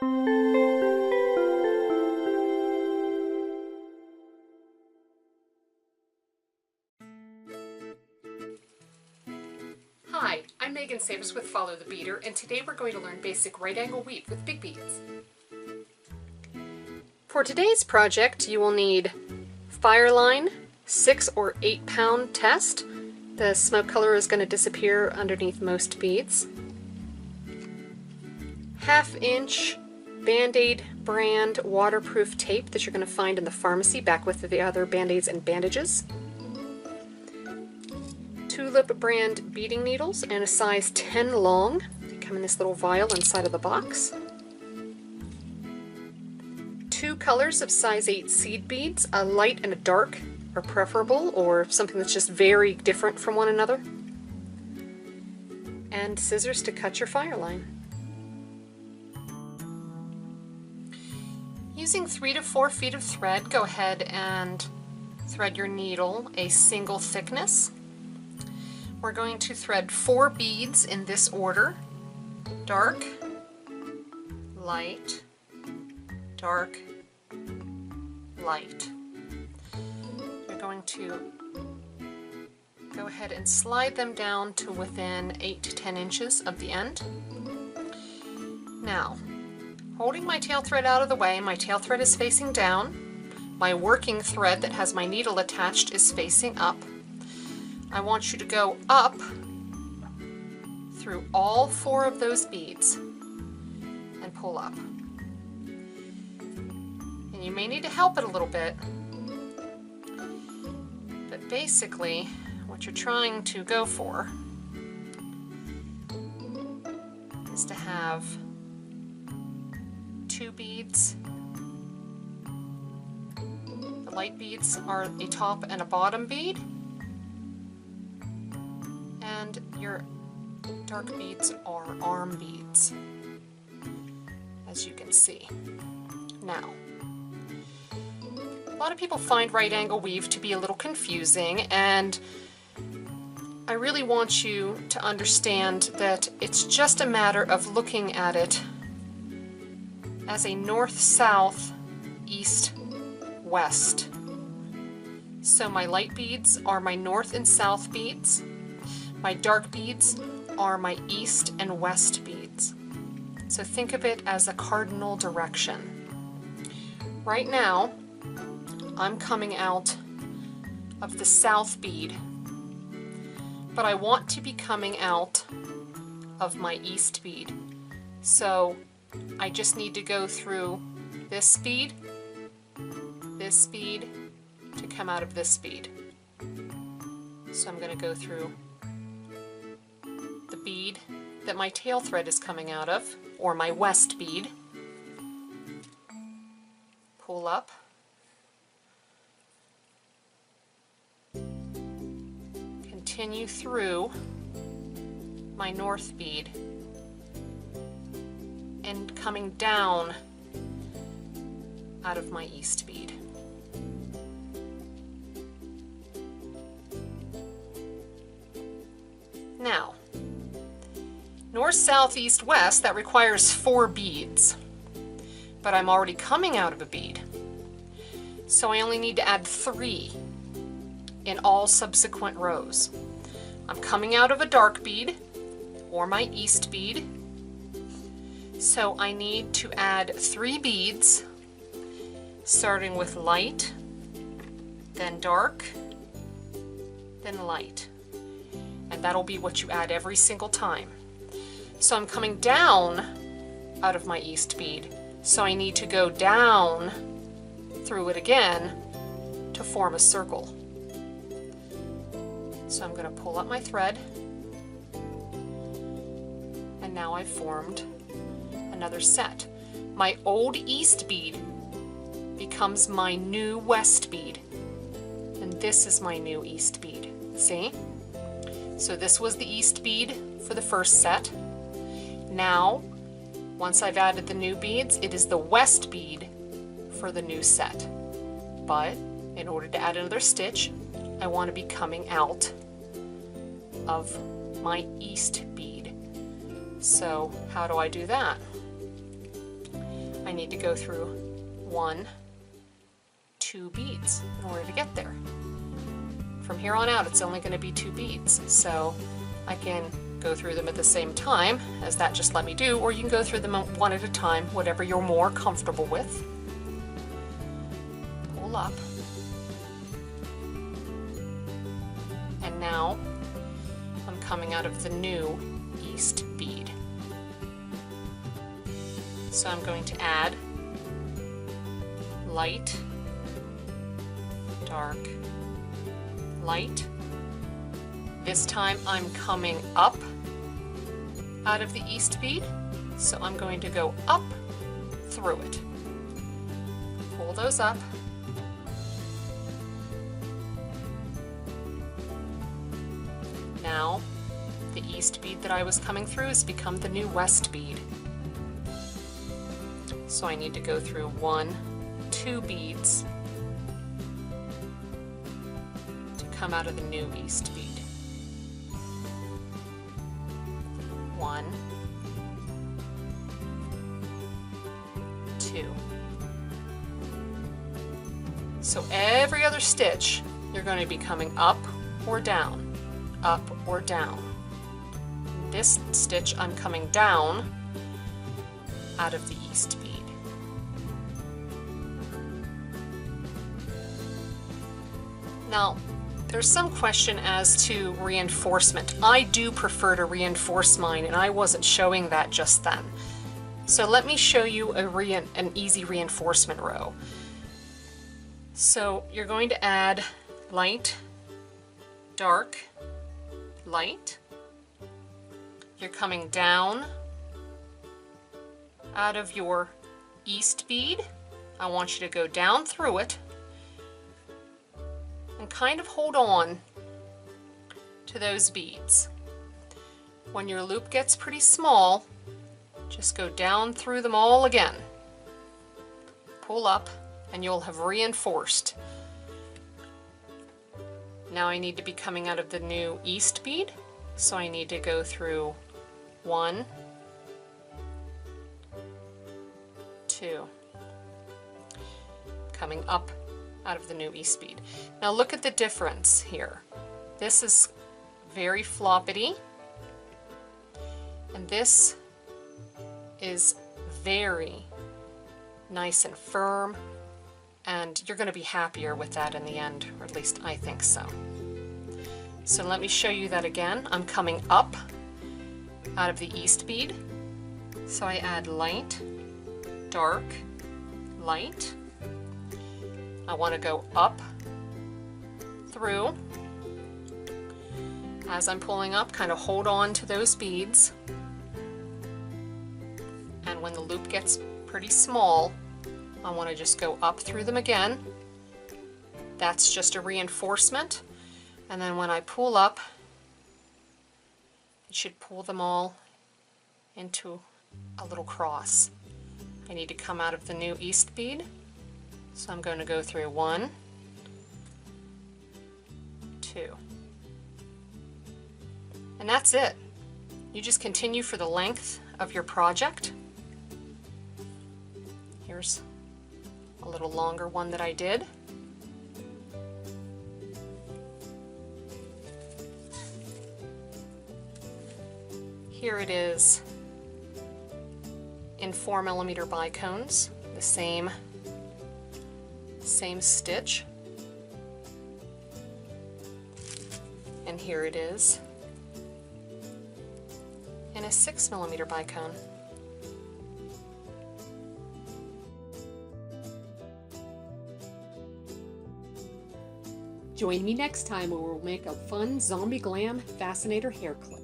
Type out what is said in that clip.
Hi, I'm Megan Savers with Follow the Beader, and today we're going to learn basic right angle weave with big beads. For today's project, you will need Fireline 6 or 8 pound test. The smoke color is going to disappear underneath most beads. 1/2 inch Band-Aid brand waterproof tape that you're going to find in the pharmacy back with the other Band-Aids and bandages. Tulip brand beading needles and a size 10 long. They come in this little vial inside of the box. 2 colors of size 8 seed beads, a light and a dark are preferable, or something that's just very different from one another. And scissors to cut your fire line. Using 3 to 4 feet of thread, go ahead and thread your needle a single thickness. We're going to thread 4 beads in this order: dark, light, dark, light. You're going to go ahead and slide them down to within 8 to 10 inches of the end. Now, holding my tail thread out of the way, my tail thread is facing down. My working thread that has my needle attached is facing up. I want you to go up through all 4 of those beads and pull up. And you may need to help it a little bit, but basically what you're trying to go for is to have 2 beads. The light beads are a top and a bottom bead, and your dark beads are arm beads, as you can see. Now, a lot of people find right angle weave to be a little confusing, and I really want you to understand that it's just a matter of looking at it as a north-south, east-west. So my light beads are my north and south beads. My dark beads are my east and west beads. So think of it as a cardinal direction. Right now, I'm coming out of the south bead, but I want to be coming out of my east bead. So I just need to go through this bead to come out of this bead. So I'm going to go through the bead that my tail thread is coming out of, or my west bead, pull up, continue through my north bead, and coming down out of my east bead. Now, north, south, east, west, that requires 4 beads, but I'm already coming out of a bead, so I only need to add 3 in all subsequent rows. I'm coming out of a dark bead, or my east bead, so I need to add 3 beads, starting with light, then dark, then light. And that'll be what you add every single time. So I'm coming down out of my east bead, so I need to go down through it again to form a circle. So I'm going to pull up my thread, and now I've formed another set. My old east bead becomes my new west bead, and this is my new east bead. See? So this was the east bead for the first set. Now, once I've added the new beads, it is the west bead for the new set. But in order to add another stitch, I want to be coming out of my east bead. So how do I do that? need to go through 1, 2 beads in order to get there. From here on out, it's only going to be 2 beads, so I can go through them at the same time, as that just let me do, or you can go through them one at a time, whatever you're more comfortable with. Pull up. And now I'm coming out of the new east bead. So I'm going to add light, dark, light. This time I'm coming up out of the east bead, so I'm going to go up through it. Pull those up. Now the east bead that I was coming through has become the new west bead. So I need to go through 1, 2 beads to come out of the new east bead. 1, 2. So every other stitch, you're going to be coming up or down, up or down. This stitch, I'm coming down out of the east bead. Now, there's some question as to reinforcement. I do prefer to reinforce mine, and I wasn't showing that just then. So let me show you an easy reinforcement row. So you're going to add light, dark, light. You're coming down out of your east bead. I want you to go down through it and kind of hold on to those beads. When your loop gets pretty small, just go down through them all again. Pull up and you'll have reinforced. Now I need to be coming out of the new east bead, so I need to go through 1, 2, coming up out of the new east bead. Now look at the difference here. This is very floppity, and this is very nice and firm, and you're going to be happier with that in the end, or at least I think so. So let me show you that again. I'm coming up out of the east bead, so I add light, dark, light. I want to go up through. As I'm pulling up, kind of hold on to those beads, and when the loop gets pretty small, I want to just go up through them again. That's just a reinforcement, and then when I pull up, it should pull them all into a little cross. I need to come out of the new east bead, so I'm going to go through 1, 2, and that's it. You just continue for the length of your project. Here's a little longer one that I did. Here it is in 4mm bicones, the same stitch. And here it is in a 6mm bicone. Join me next time where we'll make a fun zombie glam fascinator hair clip.